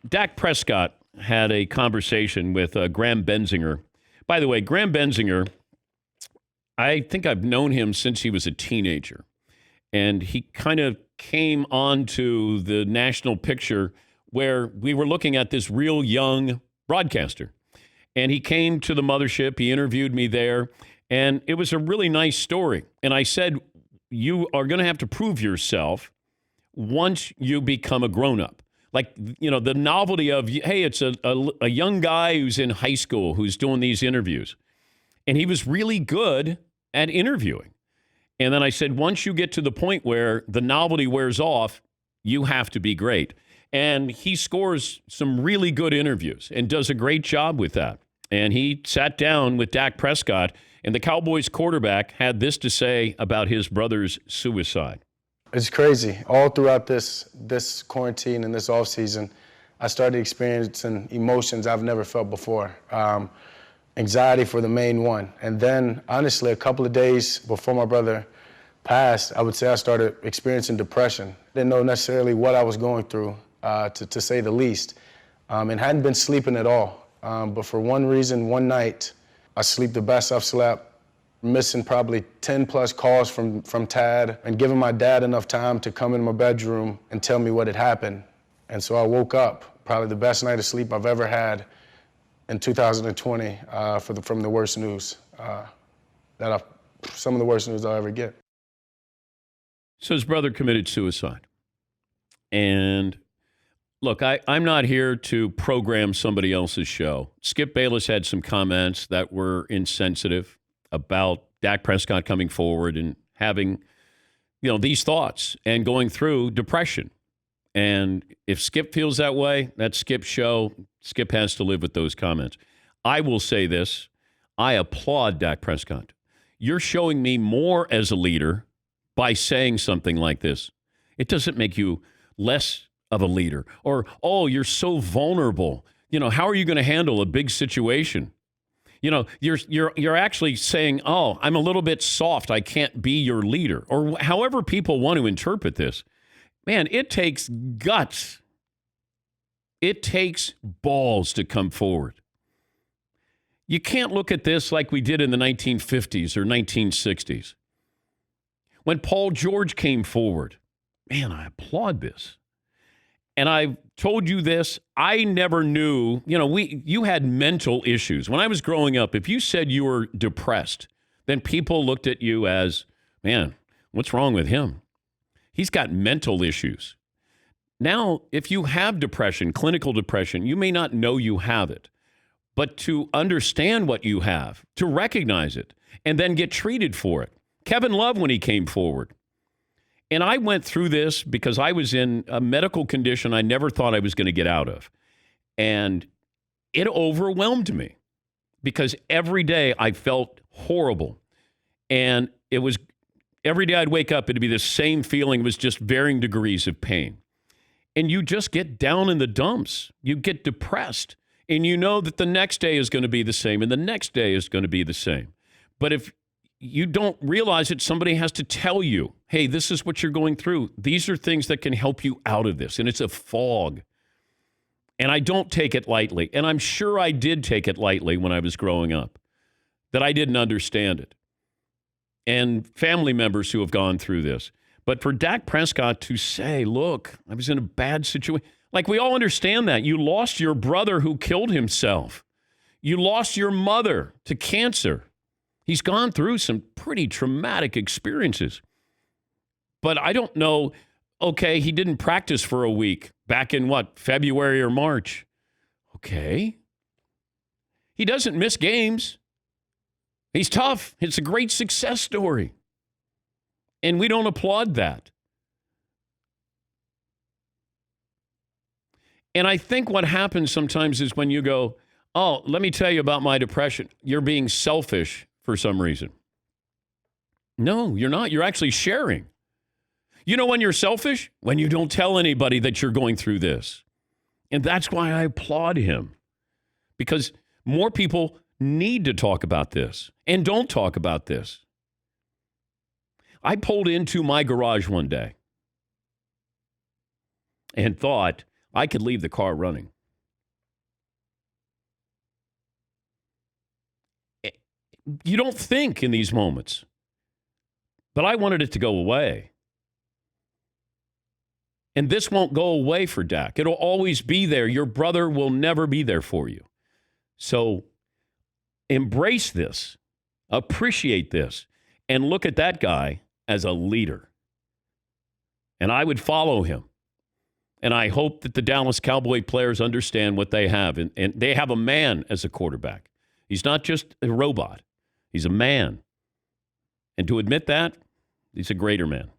Dak Prescott had a conversation with Graham Benzinger. By the way, Graham Benzinger, I think I've known him since he was a teenager. And he kind of came onto the national picture where we were looking at this real young broadcaster. And he came to the mothership. He interviewed me there. And it was a really nice story. And I said, you are going to have to prove yourself once you become a grown-up. Like, you know, the novelty of, hey, it's a young guy who's in high school who's doing these interviews. And he was really good at interviewing. And then I said, once you get to the point where the novelty wears off, you have to be great. And he scores some really good interviews and does a great job with that. And he sat down with Dak Prescott, and the Cowboys quarterback had this to say about his brother's suicide. It's crazy. All throughout this quarantine and this offseason, I started experiencing emotions I've never felt before. Anxiety for the main one. And then, honestly, a couple of days before my brother passed, I would say I started experiencing depression. Didn't know necessarily what I was going through, to say the least, and hadn't been sleeping at all. But for one reason, one night, I sleep the best I've slept, missing probably 10-plus calls from Tad and giving my dad enough time to come in my bedroom and tell me what had happened. And so I woke up, probably the best night of sleep I've ever had in 2020 from the worst news, some of the worst news I'll ever get. So his brother committed suicide. And look, I'm not here to program somebody else's show. Skip Bayless had some comments that were insensitive about Dak Prescott coming forward and having, you know, these thoughts and going through depression. And if Skip feels that way, that's Skip's show. Skip has to live with those comments. I will say this. I applaud Dak Prescott. You're showing me more as a leader by saying something like this. It doesn't make you less of a leader. Or, oh, you're so vulnerable. You know, how are you going to handle a big situation? You know, you're actually saying, oh, I'm a little bit soft. I can't be your leader. Or however people want to interpret this. Man, it takes guts. It takes balls to come forward. You can't look at this like we did in the 1950s or 1960s. When Paul George came forward, man, I applaud this. And I've told you this, I never knew, you know, you had mental issues. When I was growing up, if you said you were depressed, then people looked at you as, man, what's wrong with him? He's got mental issues. Now, if you have depression, clinical depression, you may not know you have it. But to understand what you have, to recognize it, and then get treated for it. Kevin Love, when he came forward. And I went through this because I was in a medical condition I never thought I was going to get out of. And it overwhelmed me because every day I felt horrible. And it was every day I'd wake up, it'd be the same feeling. It was just varying degrees of pain. And you just get down in the dumps. You get depressed. And you know that the next day is going to be the same and the next day is going to be the same. But if you don't realize it, somebody has to tell you, hey, this is what you're going through. These are things that can help you out of this. And it's a fog. And I don't take it lightly. And I'm sure I did take it lightly when I was growing up, that I didn't understand it. And family members who have gone through this. But for Dak Prescott to say, look, I was in a bad situation. Like, we all understand that. You lost your brother who killed himself. You lost your mother to cancer. He's gone through some pretty traumatic experiences. But I don't know, okay, he didn't practice for a week back in February or March. Okay. He doesn't miss games. He's tough. It's a great success story. And we don't applaud that. And I think what happens sometimes is when you go, oh, let me tell you about my depression. You're being selfish for some reason. No, you're not. You're actually sharing. You know when you're selfish? When you don't tell anybody that you're going through this. And that's why I applaud him. Because more people need to talk about this and don't talk about this. I pulled into my garage one day and thought I could leave the car running. You don't think in these moments. But I wanted it to go away. And this won't go away for Dak. It'll always be there. Your brother will never be there for you. So embrace this, appreciate this, and look at that guy as a leader. And I would follow him. And I hope that the Dallas Cowboy players understand what they have. And they have a man as a quarterback. He's not just a robot. He's a man. And to admit that, he's a greater man.